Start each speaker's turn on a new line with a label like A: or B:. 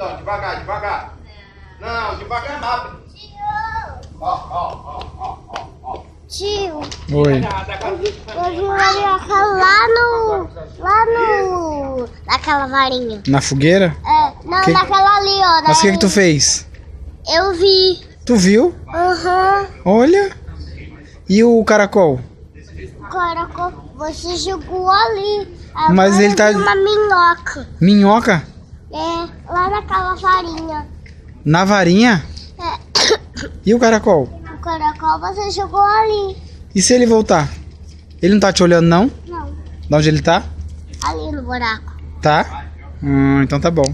A: Então, devagar, devagar. Não, devagar rápido. Ó.
B: Tio,
C: Oi.
B: eu vi uma minhoca lá no... naquela varinha.
C: Na fogueira?
B: É, não,
C: Que-
B: naquela ali, ó.
C: Mas o que tu fez?
B: Eu vi.
C: Tu viu?
B: Aham.
C: Olha. E o caracol?
B: Caraca, você jogou ali.
C: Mas
B: Agora
C: ele tá-
B: eu vi uma minhoca.
C: Minhoca?
B: É, lá naquela varinha.
C: Na varinha?
B: É,
C: E o caracol?
B: o caracol você jogou ali.
C: E se ele voltar? Ele não tá te olhando, não?
B: Não,
C: De onde ele tá?
B: ali no buraco.
C: Tá? Então tá bom.